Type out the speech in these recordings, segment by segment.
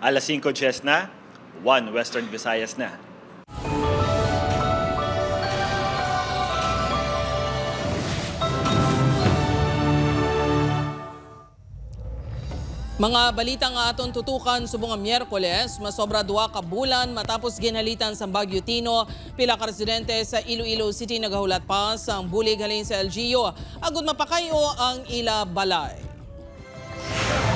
Alas 5:10 na, 1 Western Visayas na. Mga balita nga aton tutukan subong nga Miyerkules, masobra 2 ka bulan matapos ginhalitan sa Bagyo Tino, pila ka residente sa Iloilo City nagahulat pa sa bulig halin sa LGU agud mapakayo ang ila balay.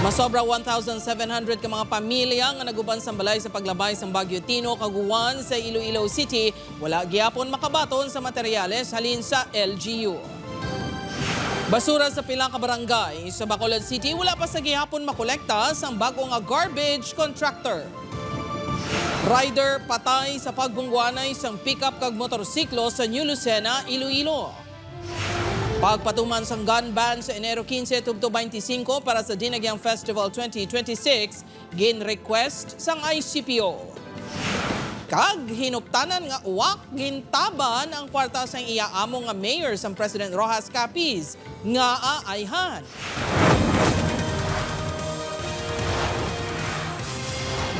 Masobra 1,700 ka mga pamilya nga naguban sa balay sa paglabay sa Bagyo Tino kaguwan sa Iloilo City, wala gyapon makabaton sa materyales halin sa LGU. Basura sa pila ka barangay sa Bacolod City wala pa sa gihapon makolekta sang bago nga garbage contractor. Rider patay sa pagbungguanay sang pickup kag motorsiklo sa New Lucena, Iloilo. Pagpatuman sang gun ban sa Enero 15 tubto 25 para sa Dinagyang Festival 2026, gin-request sang ICPO. Kag hinuptanan nga uwak gintaban ang kwarta sang iaamo nga mayor sang President Rojas Capiz nga aayhan.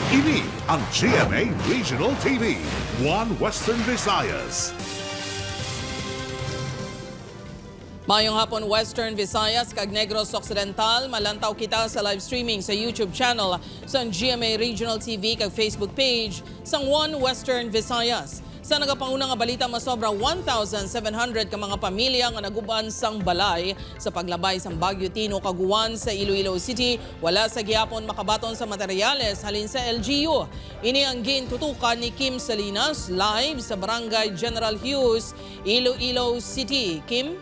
Ini ang GMA Regional TV, 1 Western Visayas. Mayong hapon Western Visayas kag Negros Occidental, malantaw kita sa live streaming sa YouTube channel sa GMA Regional TV kag Facebook page sang 1 Western Visayas. Sa nagapanguna nga balita, masobra 1,700 ka mga pamilya nga naguban sang balay sa paglabay sang Bagyo Tino kaguwan sa Iloilo City, wala sa gihapon makabaton sa materyales halin sa LGU. Ini ang gintutukan ni Kim Salinas live sa Barangay General Hughes, Iloilo City. Kim?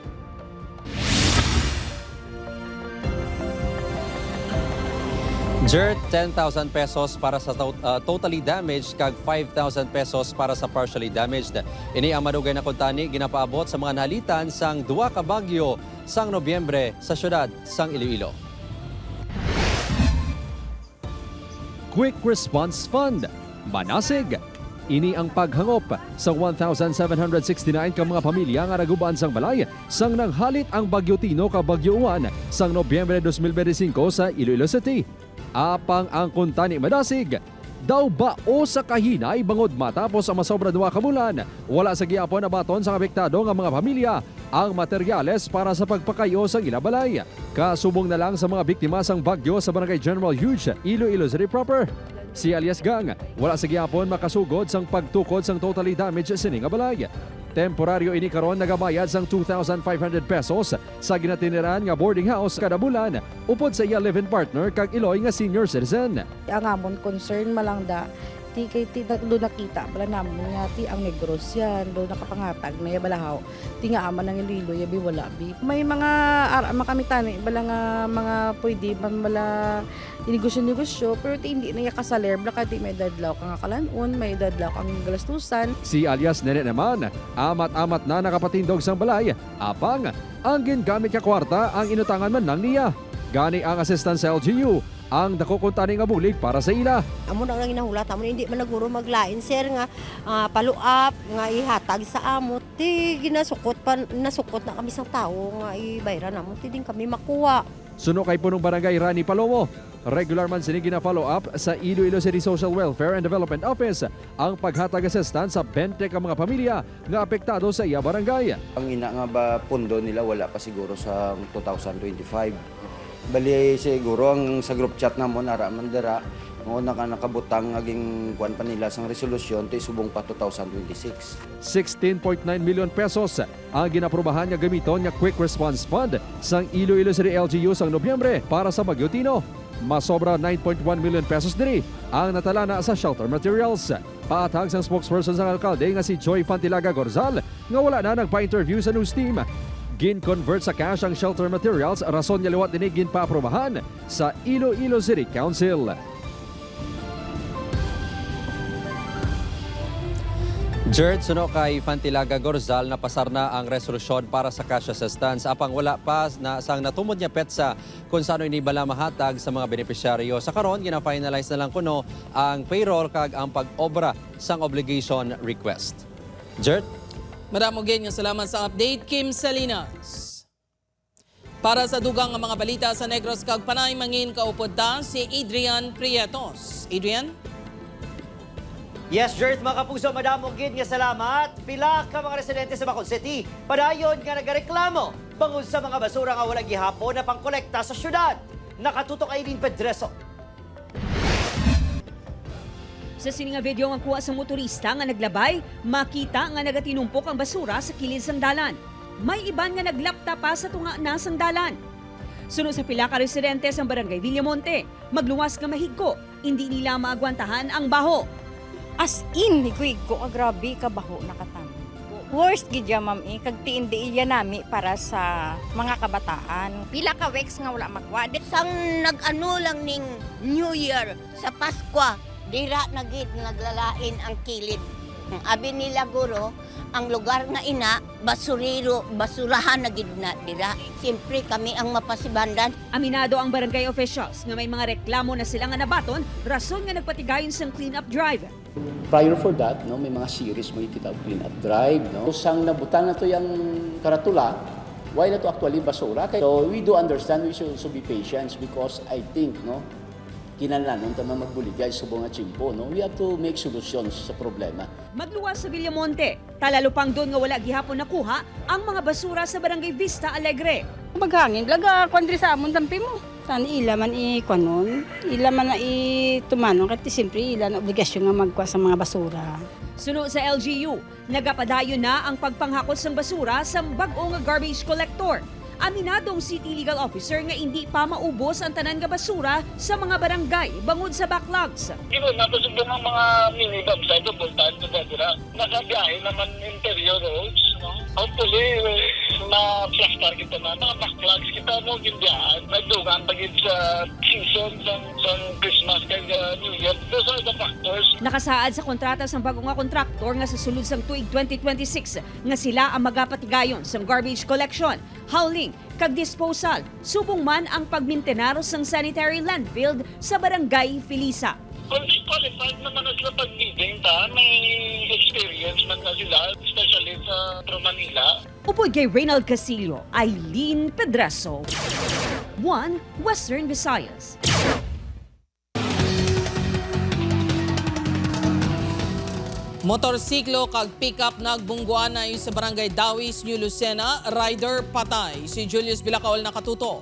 Dirt, 10,000 pesos para sa totally damaged kag 5,000 pesos para sa partially damaged. Ini ang madugay na kuntani ginapaabot sa mga nahalitan sang 2 ka bagyo sang Nobyembre sa syudad sang Iloilo. Quick Response Fund, Manasig. Ini ang paghangop sa 1,769 ka mga pamilya nga naguban sang balay sang nanghalit ang Bagyo Tino ka Bagyo Uwan sang Nobyembre 2025 sa Iloilo City. Apang ang kuntani madasig, daw ba o sa kahinay bangod matapos ang masobra 2 ka bulan, wala sa gihapon na baton sa apektado nga mga pamilya ang materyales para sa pagpakayo sa ilabalay. Kasubong na lang sa mga biktima sang bagyo sa Barangay General Hughes, Iloilo City proper. Si alias Gang, wala sa gihapon makasugod sang pagtukod sang totally damaged sining nga balay. Temporaryo ini karon nagabayad sang 2,500 pesos sa ginatiniran nga boarding house kada bulan upod sa iya live-in partner kag iloy nga senior citizen. Ang amon concern malang da ti kay ti do nakita bala namon nga ti ang negros yan do nakapangatag na balahaw ti nga aman ng Iloilo yabi wala bi may mga makamitan bala nga mga pwede man bala inegosyo pero ti hindi na kasaler bala ti may dadlaw kang kalanon may dadlaw kang galastusan. Si alias Nene naman amat-amat na nakapatindog sang balay apang ang gingamit ka kwarta ang inutangan man lang niya. Gani ang assistant sa LGU ang dakukuntani nga bulig para sa ila. Amo na lang inahulat, amo hindi man naguro maglain sir nga paluap nga ihatag sa amo ti ginasukot nasukot na kami sa tao nga ibayran amo ti din kami makuha. Suno kay punong barangay Rani Palomo, regular man sini gina-follow up sa Iloilo City Social Welfare and Development Office ang paghatag assistance sa 20 ka mga pamilya nga apektado sa iya barangay. Ang ina nga ba pundo nila wala pa siguro sa 2025. Bali siguro ang sa group chat na mo naraman dira mo nakabutang aging kuan pa nila sang resolusyon ti subong pa 2026. 16.9 million pesos ang ginaprubahan nga gamiton nga Quick Response Fund sang Iloilo City LGU sang Nobyembre para sa Bagyo Tino. Masobra 9.1 million pesos diri ang natalana sa shelter materials. Paatag sang spokesperson sa alkalde nga si Joy Fantilaga Gorzal nga wala na nagpa-interview sa news team. Gin-convert sa cash ang shelter materials, rason niya liwat dinig ginpa-aprobahan sa Iloilo City Council. Dirt, suno kay Fantilaga Gorzal na pasar na ang resolusyon para sa cash assistance. Apang wala pa na sang natumod niya petsa kung saan inibala mahatag sa mga benepisyaryo. Sa karon, gina-finalize na lang kuno ang payroll kag ang pag-obra sang obligation request. Dirt? Madamo gid nga salamat sa update, Kim Salinas. Para sa dugang nga mga balita sa Negros kag Panay, mangin kaupod ta si Adrian Prietos. Adrian? Yes, Jert, mga kapuso, madamong gid nga salamat. Pila ka mga residente sa Bacol City, padayon nga nagareklamo bangod sa mga basura nga walang gihapon na pangkolekta sa syudad. Nakatutok Aileen Pedreso. Sa sini nga video nga kuha sa motorista nga naglabay, makita nga nagatinumpok ang basura sa kilid sang dalan. May iban nga naglapta pa sa tunga na sang dalan. Sunod sa pila ka residente sa barangay Villamonte, magluwas nga mahigko, hindi nila maagwantahan ang baho. As in, higko, grabe, kabaho nakatang. Worst gidya, ma'am, kag tiindi iya nami para sa mga kabataan. Pila ka weeks nga wala magwa. Sang nag-ano lang ning New Year sa Paskwa, dira na gid naglalain ang kilid. Abi nila guro, ang lugar nga ina, basurahan na gid na dira. Siyempre kami ang mapasibandan. Aminado ang barangay officials nga may mga reklamo na sila nga nabaton, rason nga nagpatigayon sang clean-up drive. Prior for that, no, may mga series mo kita clean-up drive. No? Sang nabutan na to yung karatula, why na to actually basura? So we do understand, we should also be patient because I think, no, kinahanglan tama magbuligay subong nga tsimpo, no? We have to make solutions sa problema. Magluwas sa Villamonte, talalupang doon nga wala gihapon nakuha ang mga basura sa barangay Vista Alegre. Maghangin, laga kondri sa amon tampi mo. Saan ila man ikanon, ila man na itumanong, kasi siyempre ila na obligasyon nga magkuha sa mga basura. Sunod sa LGU, nagapadayon na ang pagpanghakot ng basura sa bag-o nga garbage collector. Aminadong city legal officer nga hindi pa maubos ang tanan nga basura sa mga barangay bangod sa backlogs. Ito, natusog ng mga minibus sa ito, bultahan ko sa dira. Nakabiyahe naman interior roads, no? Hopefully, na-flash target naman. Mga backlogs kita mo gindihan. Nagdugan pagid sa season sa Christmas kay New Year. Those are the factors. Nakasaad sa kontrata sa bago nga kontraktor nga sa sulod sang tuig 2026 nga sila ang magapatigayon sa garbage collection, hauling, kag disposal, subong man ang pagmintenaro sang sanitary landfill sa barangay Filisa. Kung di qualified naman na sila pag-meeting may experience man na sila, especially sa Manila. Upod kay Reynald Casillo, Aileen Pedreso, 1 Western Visayas. Motorsiklo kag pickup nagbungguan na sa barangay Dawis, New Lucena, rider patay. Si Julius Bilacaol nakatuto.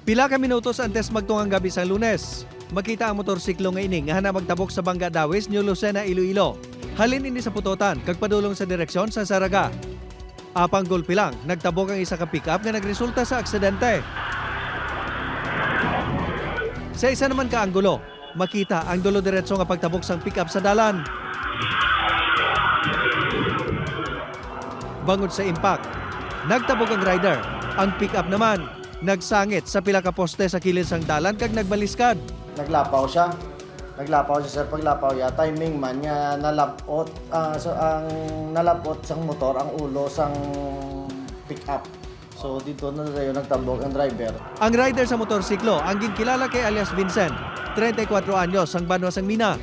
Pila ka minutos antes magtungang gabi sa Lunes, makita ang motorsiklo nga ini nga hana magtabok sa Bangga Dawis, New Lucena, Iloilo. Halin ini sa putotan kag padulong sa direksyon sa Saraga. Apang golpe lang, nagtabok ang isa ka pickup nga nagresulta sa aksidente. Sa isa naman ka anggulo, makita ang dulo-diretso nga pagtabok sang pickup sa dalan. Bangod sa impact, nagtabok ang rider. Ang pickup naman, nagsangit sa pila ka poste sa kilid sang dalan kag nagbaliskad. Naglapaw siya. Sir. Paglapaw ya, timing man niya nalapot, ang nalapot sang motor, ang ulo sang pickup. So dito na tayo nagtabok ang driver. Ang rider sa motorsiklo, ang ginkilala kay alias Vincent, 34 anyos, ang Banwa sang Mina.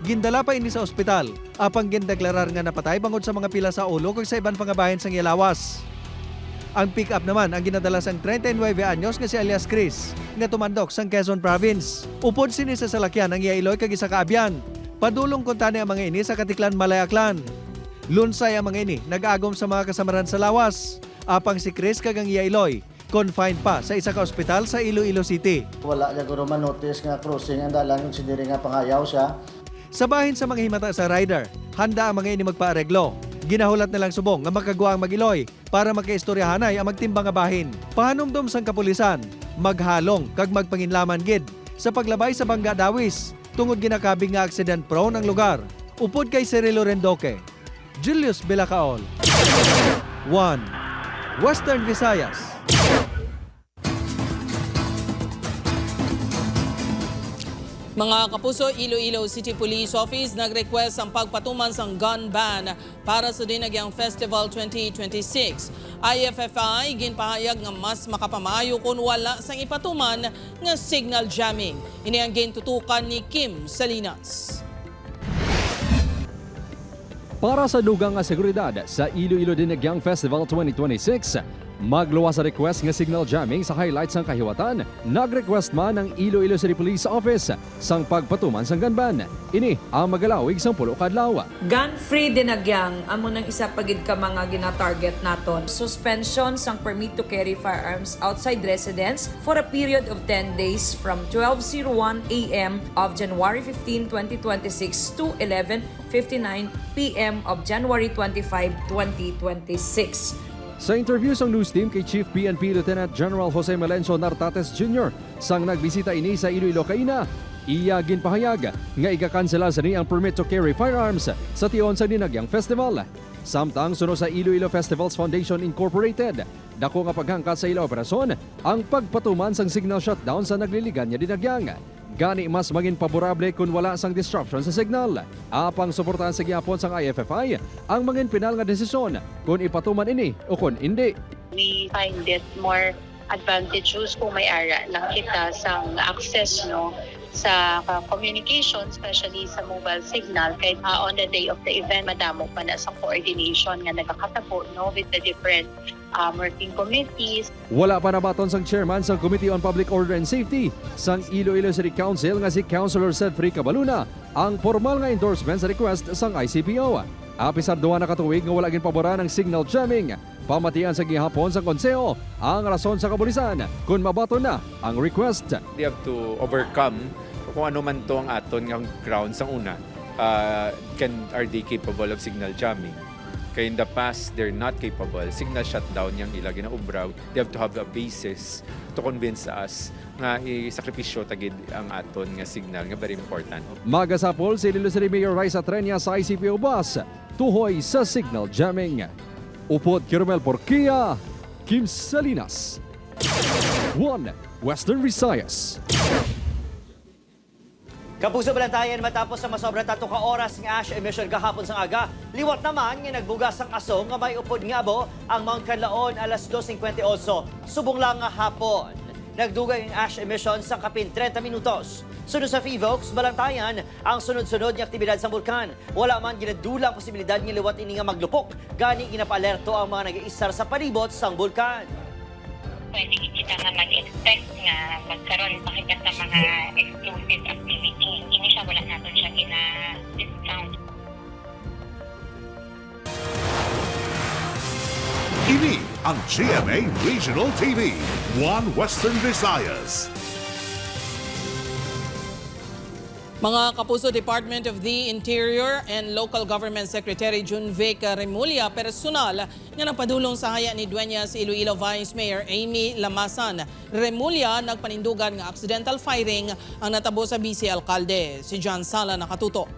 Gindala pa ini sa ospital, apang gindeklarar nga napatay bangod sa mga pila sa ulo kag sa iban pangabahin sang Yalawas. Ang pick-up naman ang ginadala sang 39 anyos nga si alias Chris, nga tumandok sang Quezon Province. Upod sini sa salakyan ang Yailoy kag isa ka abyan. Padulong kuntani ang mga ini sa Katiklan, Malayaklan. Lunsay ang mga ini nag-agom sa mga kasamaran sa lawas. Apang si Chris kag ang Yailoy confined pa sa isa ka ospital sa Iloilo City. Wala niya guro man-notice nga crossing ang dalan kung siniri nga pangayaw siya. Sa bahin sa mga himata sa rider, handa ang mga ini magpaareglo. Ginahulat na lang subong nga makagawa ang Mag-Iloy para magkaistoryahanay ang magtimbang nga bahin. Pahanumdom sang kapulisan, maghalong kag magpanginlaman gid sa paglabay sa Bangga Dawis tungod ginakabing nga accident prone ang lugar. Upod kay Cirilo Rendoque, Julius Bilacaol, 1 Western Visayas. Mga kapuso, Iloilo City Police Office nag-request ang pagpatuman sang gun ban para sa Dinagyang Festival 2026. IFFI ginpahayag nga mas makapamayo kung wala sang ipatuman nga signal jamming. Ini ang gintutukan ni Kim Salinas. Para sa dugang nga seguridad sa Iloilo Dinagyang Festival 2026, magluwas sa request nga signal jamming sa highlights ng kahiwatan. Nag-request man ang Iloilo City Police Office sang pagpatuman sang ganban. Ini ang magalawig sang pulo kadlaw. Gun-free Dinagyang, amo nang isa pagid ka mga gina-target naton. Suspension sang permit to carry firearms outside residence for a period of 10 days from 12:01 a.m. of January 15, 2026 to 11:59 p.m. of January 25, 2026. Sa interview sang news team kay Chief PNP Lieutenant General Jose Melencio Nartates Jr. sang nagbisita ini sa Iloilo kaina, iya ginpahayag nga igakansela sa ni ang permit to carry firearms sa tion sa Dinagyang Festival. Samtang sunod sa Iloilo Festivals Foundation Incorporated, dako nga paghangkat sa ila operasyon ang pagpatuman sang signal shutdown sa nagliligan niya Dinagyang. Gani mas maging paborable kung wala sang disruption sa signal. Apang suportahan sa gihapon sang IFFI ang maging pinal nga desisyon kung ipatuman ini o kung hindi. We find it more advantageous kung may ara lang kita sang access sa communication, especially sa mobile signal. Kahit on the day of the event, madamo pa na sa coordination nga nagkakatabo with the different working committees. Wala pa nabaton sang chairman sa Committee on Public Order and Safety sang Iloilo City Council nga si Councilor Cedric Cabaluna ang formal nga endorsement sa request sang ICPO. Apisar duwa na katuig nga wala gin pabora ng signal jamming. Pamatian sa gihapon sa konseho ang rason sa kabulisan kung mabaton na ang request. They have to overcome kung ano man to ang aton ng grounds ang una. Are they capable of signal jamming? Kaya in the past, they're not capable. Signal shutdown yung ilagay na ubraw. They have to have a basis to convince us nga isakripisyo tagid ang aton nga signal nga very important. Magasapol si Iloilo City Mayor Raisa Trenia sa ICPO bus tuhoy sa signal jamming. Upod Kirmel Porquia, Kim Salinas. 1 Western Visayas. Kapuso Balantayan, matapos sa masobra 3 ka oras ng ash emission kahapon sa aga, liwat naman nga nagbugas ang aso nga may upod nga abo ang Mount Canlaon alas 2:58. Subong lang nga hapon. Nagdugay ang ash emission sa kapin 30 minutos. Sunod sa FIVOX, Balantayan, ang sunod-sunod ng aktibidad sa bulkan. Wala man ginadulang posibilidad ng liwat ini nga maglupok. Gani ginapa-alerto ang mga nag-iisar sa palibot sang bulkan. Pwede kita nga mag-expect nga magkaroon pa kita sa mga explosive activity. Hindi siya, wala natin siya gina-discount. Ini ang GMA Regional TV, 1 Western Visayas. Mga kapuso, Department of the Interior and Local Government Secretary Junvic Remulla personal nga napadulong sa haya ni Dueñas Iloilo Vice Mayor Amy Lamasan. Remulla nagpanindugan nga accidental firing ang natabo sa Vice Alcalde. Si John Sala nakatuto.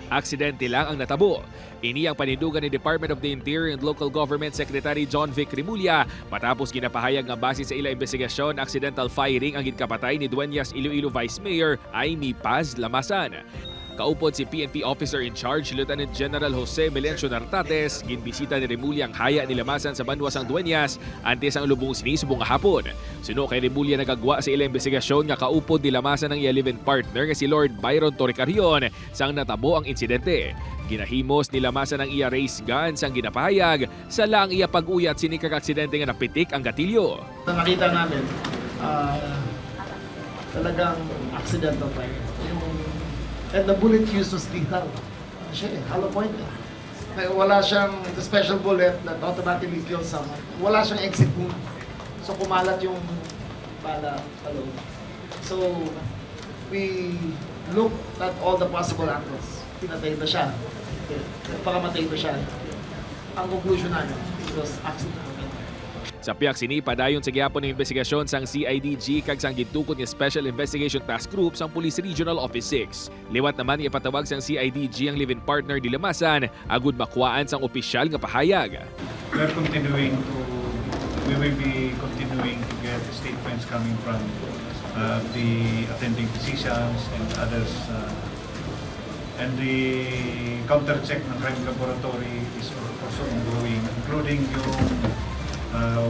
Aksidente lang ang natabo. Ini ang panindugan ni Department of the Interior and Local Government Secretary Junvic Remulla matapos ginapahayag nga base sa ila investigasyon accidental firing ang ginkapatay ni Dueñas Iloilo Vice Mayor Amy Paz Lamasan. Kaupod si PNP Officer in Charge Lieutenant General Jose Melencio Nartates, ginbisita ni Remulla ang haya ni Lamasan sa banwas ang Dueñas antes ang lubong sinisubong hapon. Suno kay Remulla nagagwa sa ila investigasyon nga kaupod ni Lamasan ang iya live-in partner nga si Lord Byron Torrecarion sang natabo ang insidente. Ginahimos ni Lamasan ang iya race gun sang ginapahayag sa lang iya pag-uyat sinikag aksidente nga napitik ang gatilyo. Nakita namin, talagang accidental pa and the bullet used was lethal. Siya hollow point. Wala siyang the special bullet that automatically kills someone. Wala siyang exit wound. So kumalat yung bala sa loob. So we looked at all the possible angles. Pinatay ba siya? Pagkamatay ba siya? Ang conclusion namin, it was accidental. Sa piyak sini padayon sa gihapon ng investigasyon sang CIDG kag sang gitukod nga Special Investigation Task Group sang Police Regional Office 6. Liwat naman ipatawag sang CIDG ang live-in partner ni Lamasan agud makuhaan sang opisyal nga pahayag. We will be continuing to get statements coming from the attending physicians and others. And the counter-check ng crime laboratory is also ongoing, including yung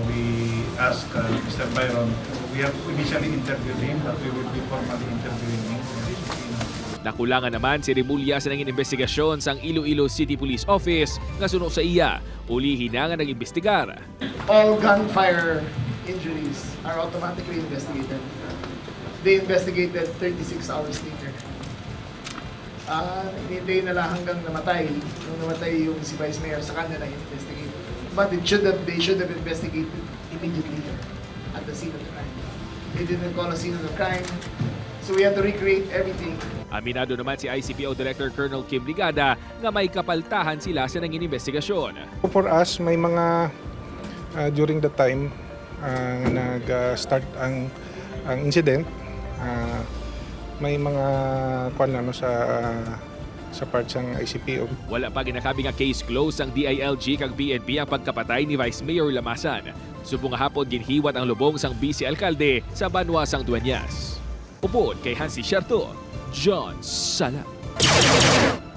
we asked Mr. Byron, we have initially interviewed him, but we will be formally interviewing him. Nakulangan naman si Remulla sa nanging investigasyon sa Iloilo City Police Office nga suno sa iya. Uli hinangan ng imbestigar. All gunfire injuries are automatically investigated. They investigated 36 hours later. Hinintay nila hanggang namatay. Nung namatay yung si Vice Mayor, sa kanya na investigate. But they should have investigated immediately at the scene of the crime. They didn't call a scene of the crime. So we have to recreate everything. Aminado naman si ICPO Director Colonel Kim Ligada nga may kapaltahan sila sa nanging investigasyon. For us, may mga during the time nag-start ang incident, may mga sa parts ng ICPO. Wala pa ginakabi nga case close ang DILG kag PNP ang pagkapatay ni Vice Mayor Lamasan. Subong nga hapon ginhiwat ang lubong sang Vice Alkalde sa Banwa sang Dueñas. Upod kay Hansi Sherto, John Sala.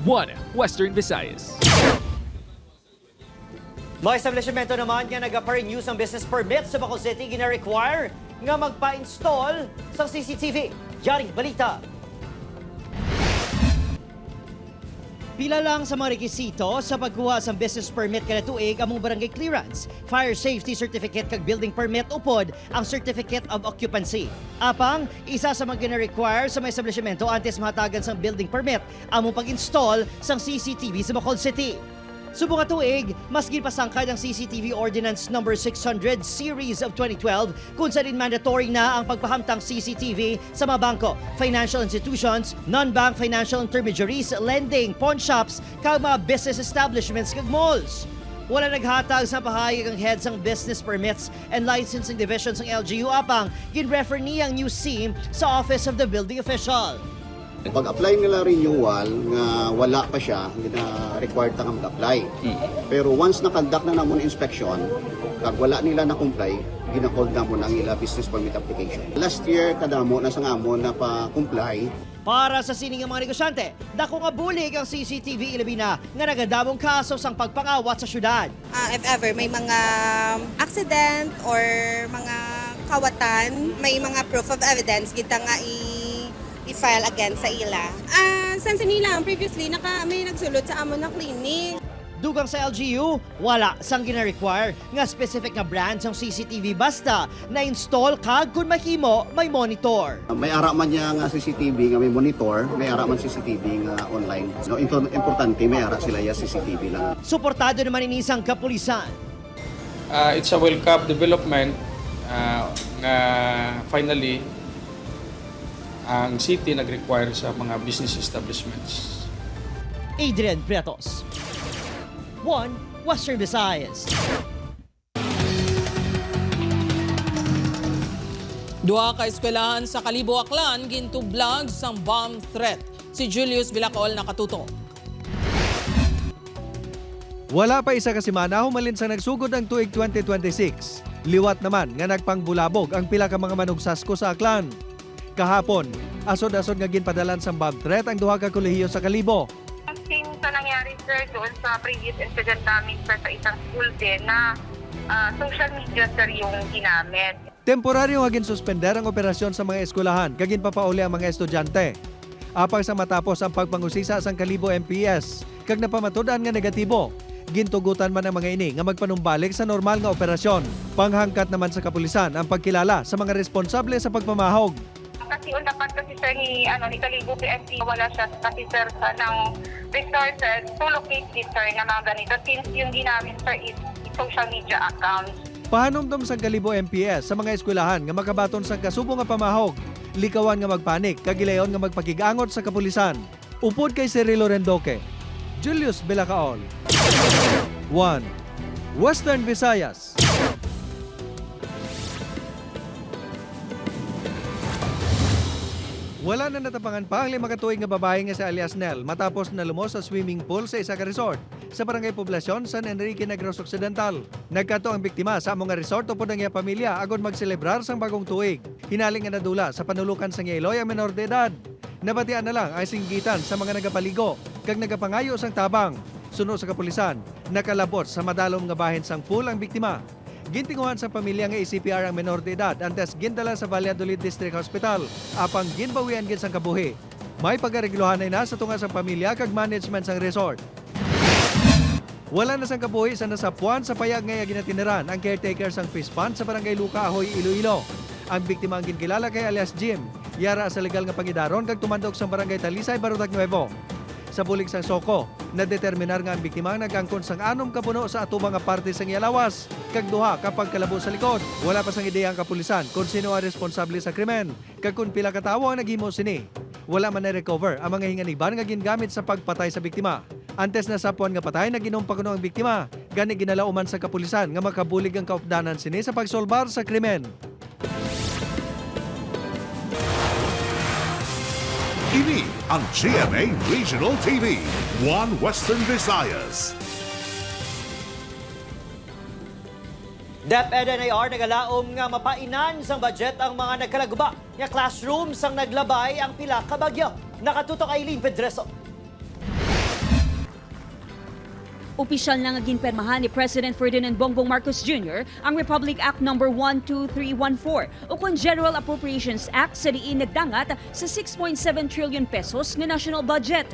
1 Western Visayas. Mga establishmento naman nga nag-renew ang business permit sa Bacolod City gina-require nga magpa-install sa CCTV. Yaring balita. Pila lang sa mga rekisito sa pagkuha sa business permit kada tuig among barangay clearance, fire safety certificate kag building permit upod ang certificate of occupancy. Apang isa sa mga gina-require sa mga establishmento antes mahatagan sang building permit among pag-install sang CCTV sa Bacolod City. Subong nga tuig, mas ginpasangkad ang CCTV Ordinance No. 600 Series of 2012 kung saan mandatory na ang pagpahamtang CCTV sa mga bangko, financial institutions, non-bank financial intermediaries, lending, pawn shops, kag mga business establishments kag malls. Wala naghatag sa pahayag ang heads ng business permits and licensing divisions ng LGU apang gin-refer niya ang new SIM sa Office of the Building Official. Pag-apply nila renewal nga wala pa siya, hindi na required ta nga mag-apply. Pero once na-conduct na namon inspection, kag wala nila na-comply, gina-hold na mo ang ila business permit application. Last year, kadamo na sa amon na pa-comply. Para sa sining mga negosyante, dako nga bulig ang CCTV ilabi na nga nagadamong kaso sang pagpangawat sa syudad. If ever may mga accident or mga kawatan, may mga proof of evidence kita nga i-file against sa ila. Sansa nila, previously, may nagsulot sa amon na clinic. Dugang sa LGU, wala sang gina-require nga specific na brands ang CCTV basta na-install kag kung mahimo may monitor. May ara man niya nga CCTV nga may monitor, may ara man CCTV nga online. No, importante may ara sila ya CCTV lang. Suportado naman ini isang kapulisan. It's a welcome development nga finally ang city nag-require sa mga business establishments. Adrian Pretos, 1 Western Visayas. Duha ka eskwelahan sa Kalibo, Aklan gintublag sang bomb threat. Si Julius Villacaol nakatuto. Wala pa isa ka semana humalin sa nagsugod ang tuig 2026. Liwat naman nga nagpangbulabog ang pila ka mga manugsasko sa Aklan. Kahapon, asod-asod nga ginpadalan sa bomb threat ang duha ka kolehiyo sa Kalibo. Same sa nangyari, sir, doon sa previous incident namin, sir, sa isang school din na social media, sir, yung ginamit. Temporaryo nga ginsuspender ang operasyon sa mga eskwelahan kag ginpapauli ang mga estudyante. Apang sa matapos ang pagpangusisa sang Kalibo MPS kag napamatud-an nga negatibo, gintugutan man ang mga ini nga magpanumbalik sa normal nga operasyon. Panghangkat naman sa kapulisan ang pagkilala sa mga responsable sa pagpamahog. Kasi dapat kasi, sir, ni Kalibo PNP, wala siya kasi, sir, ng resources to locate this, sir, nga mga ganito. Since yung ginamit, sir, is social media accounts. Pahanumdum sa Kalibo MPS sa mga eskwelahan nga makabaton sa kasubo nga pamahog, likawan nga magpanik, kagilayon nga magpakigangot sa kapulisan. Upod kay Cirilo Rendoque, Julius Villacaol. 1 Western Visayas. Wala na natapangan pa ang 5 katuig nga babae nga si alias Nel matapos na lumos sa swimming pool sa isa ka resort sa Barangay Poblacion, San Enrique, Negros Occidental. Nagkato ang biktima sa among nga resort upod ang iya pamilya agon magselebrar sang bagong tuig. Hinaling nga nadula sa panulukan sa Ngeloy ang menor de edad. Nabatian na lang ang singgitan sa mga nagapaligo kag nagapangayo sang tabang. Suno sa kapulisan, nakalabot sa madalom nga bahin sang pool ang biktima. Gintinguhan sa pamilya nga CPR ang menor de edad antes gindala sa Valladolid District Hospital apang ginbawian gid sang kabuhi. May pagaregluhan na sa tunga sa pamilya kag management sang resort. Wala na sang kabuhi sa nasapuan sa payag nga ginatiniran ang caretaker sang fish pond sa barangay Luca Ahoy, Iloilo. Ang biktima ang ginkilala kay alias Jim, yara sa legal nga pagidaron kag tumandok sa barangay Talisay, Barudag Nuevo. Sa bulig sang Soko, nadeterminar nga ang biktima ang nagangkon sang 6 kapuno sa atubang nga parte sang iyalawas, kag 2 kapag kalabo sa likod. Wala pa sang ideya ang kapulisan kung sino ang responsable sa krimen, kag kung pila ka tawo ang naghimo sini. Wala man na-recover ang mga hinganiban nga gingamit sa pagpatay sa biktima. Antes na sapuan nga patay na ginompa kuno ang biktima, gani ginalauman sa kapulisan nga makabulig ang kaupdanan sini sa pagsolbar sa krimen. Ini ang GMA Regional TV, One Western Visayas. DepEd NAR nagalaom nga mapainan sang budget ang mga nagkalaguba nga classroom sang naglabay ang pila ka bagyo. Nakatutok Aileen Pedreso. Opisyal na nga ginpermahan ni President Ferdinand Bongbong Marcos Jr. ang Republic Act No. 12314 o kung General Appropriations Act sa diin nagdangat sa 6.7 trillion pesos nga national budget.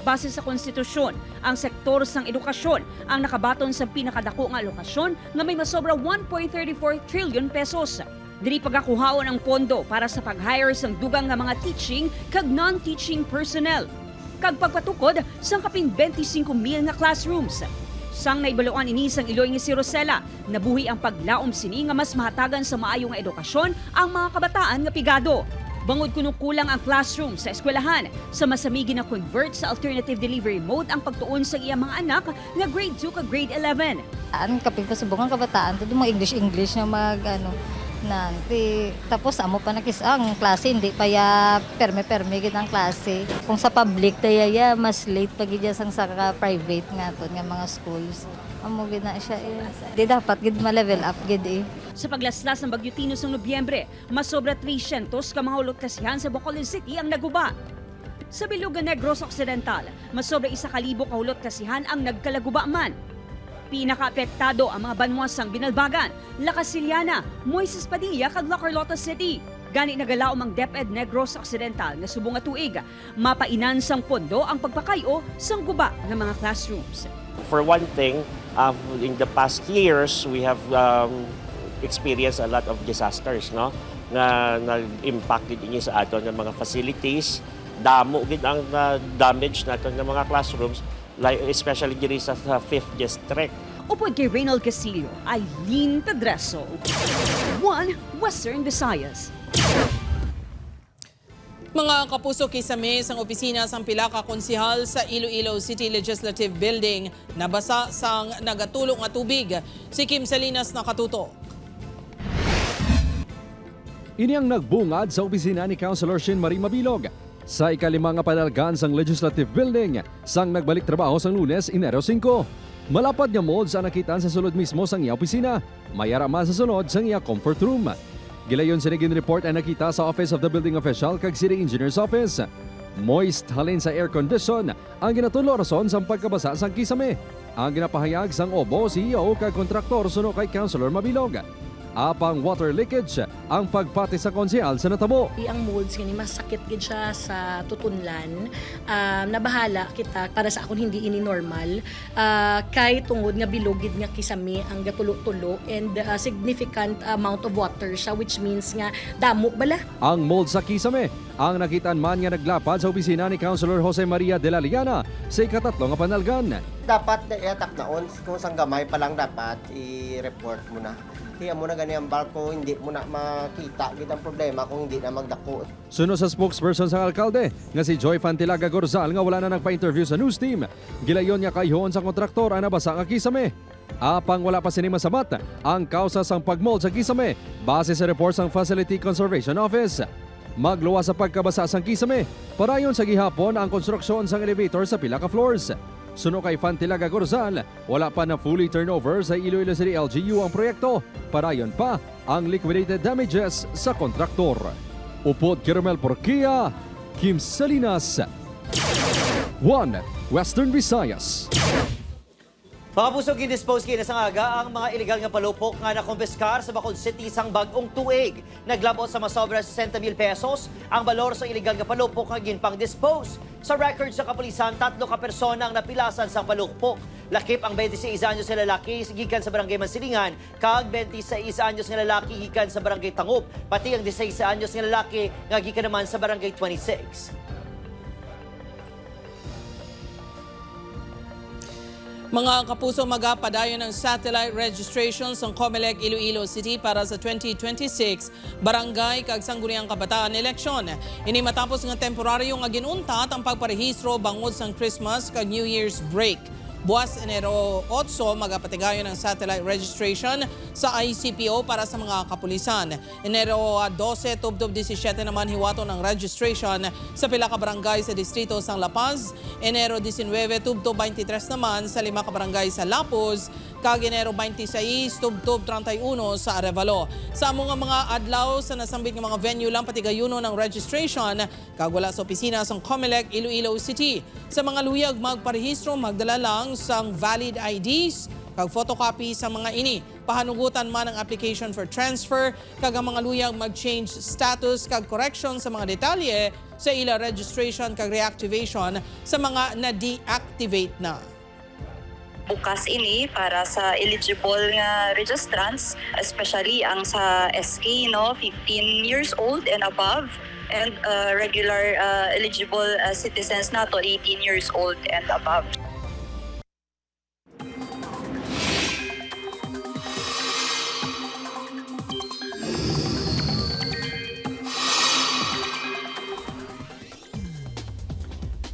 Base sa konstitusyon, ang sektor sang edukasyon ang nakabaton sa pinakadako nga alokasyon nga may masobra 1.34 trillion pesos. Diri pagakuhaon ang pondo para sa pag-hire sang dugang nga mga teaching kag non-teaching personnel. Kag pagpatukod sang kapin 25,000 nga classrooms. Sang naibaluan ini sang Iloy nga si Rosella, nabuhi ang paglaom sini nga mas mahatagan sa maayo nga edukasyon ang mga kabataan nga pigado. Bangod kuno kulang ang classroom sa eskwelahan, sa masamigi na convert sa alternative delivery mode ang pagtuon sa iyang mga anak nga grade 2 ka grade 11. Ang kapig pasubong ang kabataan, ito mga English na nanti tapos amo pa nakis ang klase hindi pa ya perme gid ang klase kung sa public tayaya mas late pag gid sang sa private nga ton nga mga schools amo gid na siya di dapat gid ma-level up gid Sa paglaslas ng Bagyo Tino sa Nobyembre, mas sobra 300 ka mga ulot kasihan sa Bacolod City ang naguba. Sa Bilugan Negros Occidental, mas sobra 1,000 ka ulot kasihan ang nagkalaguba man. Pinaka-apektado ang mga banwasang Binalbagan, La Casiliana, Moises Padilla kag La Carlota City. Gani nagalaom ang DepEd Negros Occidental nga subong nga tuig, mapainan sang pondo ang pagpakayo sang guba ng mga classrooms. For one thing, in the past years, we have experienced a lot of disasters, no? Nga nag-impact din sa aton ng mga facilities, damo gid ang damage naton ng mga classrooms, like especially diri sa 5th district. Upod kay Reynald Casillo, Aileen Pedreso, One Western Visayas. Mga kapuso, kisame sang opisina sang pila ka konsihal sa Iloilo City Legislative Building nabasa sang nagatulong nga tubig. Si Kim Salinas nakatutok. Ini ang nagbungad sa opisina ni Councilor Shin Marie Mabilog sa ikalimang nga panalgan sang Legislative Building sang nagbalik trabaho sang Lunes, Enero 5. Malapad nga mold sa nakitaan sa sulod mismo sang iya opisina, mayara man sa sunod sang iya comfort room. Gilayon sa naging report ang nakita sa Office of the Building Official kag City Engineer's Office. Moist halin sa air condition ang ginatulo rason sang pagkabasa sang kisame. Ang ginapahayag sang OBO, CEO kag kontraktor suno kay Councilor Mabilog. Apang water leakage ang pagpati sa konsehal sa natabo. Ang molds gani masakit gid siya sa tutunlan. Nabahala kita para sa akon hindi ini normal. Kay tungod nga bilog gid nga kisame ang gatulo-tulo and significant amount of water siya, which means nga damo bala. Ang mold sa kisame ang nakitaan man nga naglapad sa opisina ni Councilor Jose Maria de la Liana sa ikatatlo nga panalgan. Dapat na iatak naon kung sang gamay pa lang dapat i-report mo na. Kaya mo na gani ang barko, hindi mo na makita gid ang problema kung hindi na magdako. Suno sa spokesperson sa alkalde nga si Joy Fantilaga Gorzal nga wala na nagpa-interview sa news team. Gilayon niya kayhon sa kontraktor ang nabasa nga kisame. Apang wala pa sini masabat ang kausa sang pagmold sa kisame base sa report sang Facility Conservation Office. Magluwa sa pagkabasa sang kisame, parayon sa gihapon ang konstruksyon sang elevator sa pila ka floors. Suno kay Fantilaga Gorzal, wala pa na fully turnover sa Iloilo City LGU ang proyekto. Parayon pa ang liquidated damages sa kontraktor. Upod Caramel Porquia, Kim Salinas, One Western Visayas. Mga puso, ginispose kayo na sa ngaga ang mga illegal nga palupok nga nakumpiskar sa Bacolod City sang bagong tuig. Naglabot sa masobra 60,000 pesos ang balor sa illegal nga palupok nga ginpang-dispose. Sa record sa kapulisan, 3 ka persona ang napilasan sa palupok. Lakip ang 26 anyos nga lalaki gikan sa barangay Mansilingan, kag 26 anyos nga lalaki gikan sa barangay Tangop, pati ang 16 anyos nga lalaki nga gikan naman sa barangay 26. Mga kapuso, magapadayon ng satellite registration sa Comelec, Iloilo City para sa 2026 Barangay kag Sangguniang Kabataan eleksyon. Ini matapos nga temporaryo nga ginuntat ang pagparehistro bangod sa Christmas kag New Year's break. Buwas Enero 8, magapatigayon ng satellite registration sa ICPO para sa mga kapulisan. Enero 12, tubdob 17 naman hiwato ng registration sa pila ka barangay sa distrito San La Paz. Enero 19, tubdob 23 naman sa 5 ka barangay sa Lapuz. Kag Enero 26, tubdob 31 sa Arevalo. Sa mga adlaw sa nasambit ng mga venue lang patigayuno ng registration kag wala sa opisina sa Comelec, Iloilo City. Sa mga luyag magparehistro, magdala lang sang valid IDs kag photocopy sa mga ini. Pahanugutan man ang application for transfer kag ang mga luyag mag-change status kag correction sa mga detalye sa ila registration kag reactivation sa mga na-deactivate na. Bukas ini para sa eligible nga registrants, especially ang sa SK, 15 years old and above, and regular eligible citizens nato 18 years old and above.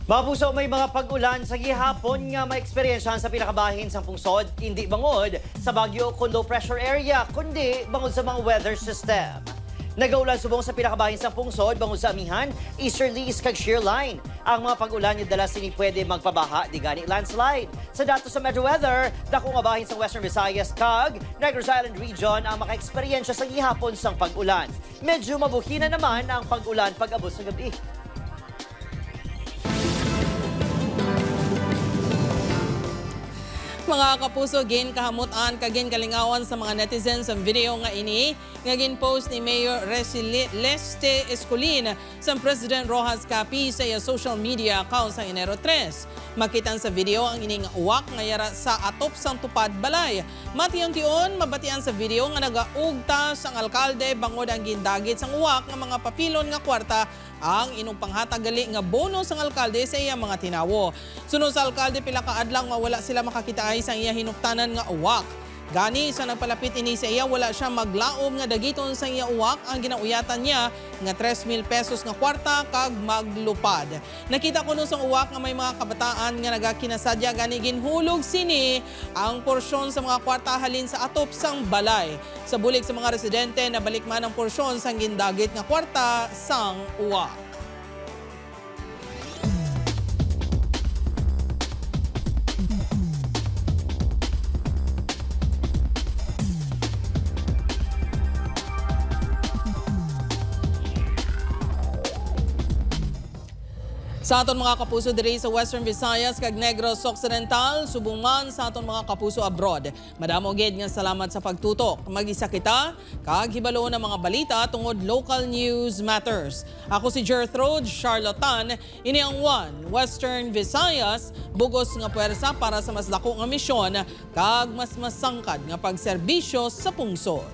Mga puso, may mga pag-ulan sa gihapon nga may eksperyensyahan sa pinakabahin sa pungsod, hindi bangod sa Baguio kung low pressure area, kundi bangod sa mga weather system. Nagaulan subong sa pinakabahin sa pungsod, bangod sa amihan, easterlies kag shear line. Ang mga pag-ulan yung dala sini pwede magpabaha, di gani landslide. Sa datos sa Metro Weather, dako nga bahin sa Western Visayas kag Negros Island region ang maka-eksperyensya sa gihapon sang pag-ulan. Medyo mabuhina naman ang pag-ulan pag-abot sa gabi. Mga kapuso, gin kahamutan kagin kalingawan sa mga netizens ang video nga ini nga ginpost ni Mayor Leste Escolin sa President Rojas Capi sa iya social media account sa Enero 3. Makitan sa video ang ining uwak nga yara sa atop sang tupad balay. Matiyon-tiyon mabatian sa video nga nagaugta sang alkalde bangod ang gindagit sang uwak nga mga papilon nga kwarta ang inong panghatagali nga bonus ang alkalde sa iya mga tinawo. Sunod sa alkalde, pila ka adlaw nga wala sila makakita ay sa iya hinuktanan nga uwak. Gani sa nagpalapit ini sa iya, wala siya maglaom nga dagiton sa iya uwak. Ang ginauyatan niya nga 3,000 pesos nga kwarta kag maglupad. Nakita ko nun sa uwak nga may mga kabataan nga nagakinasadya gani ginhulog sini ang porsyon sa mga kwarta halin sa atop sang balay. Sa bulig sa mga residente, nabalik man ang porsyon sang gindagit nga kwarta sang uwak. Sa aton mga kapuso diri sa Western Visayas kag Negros Occidental, subong man sa aton mga kapuso abroad. Madamo gid nga salamat sa pagtutok. Mag-isa kita kag hibalo na mga balita tungod local news matters. Ako si Gertrude Charlatan, ini ang One Western Visayas, bugos nga puwersa para sa mas dako nga misyon kag mas masangkad nga pagserbisyo sa pungsod.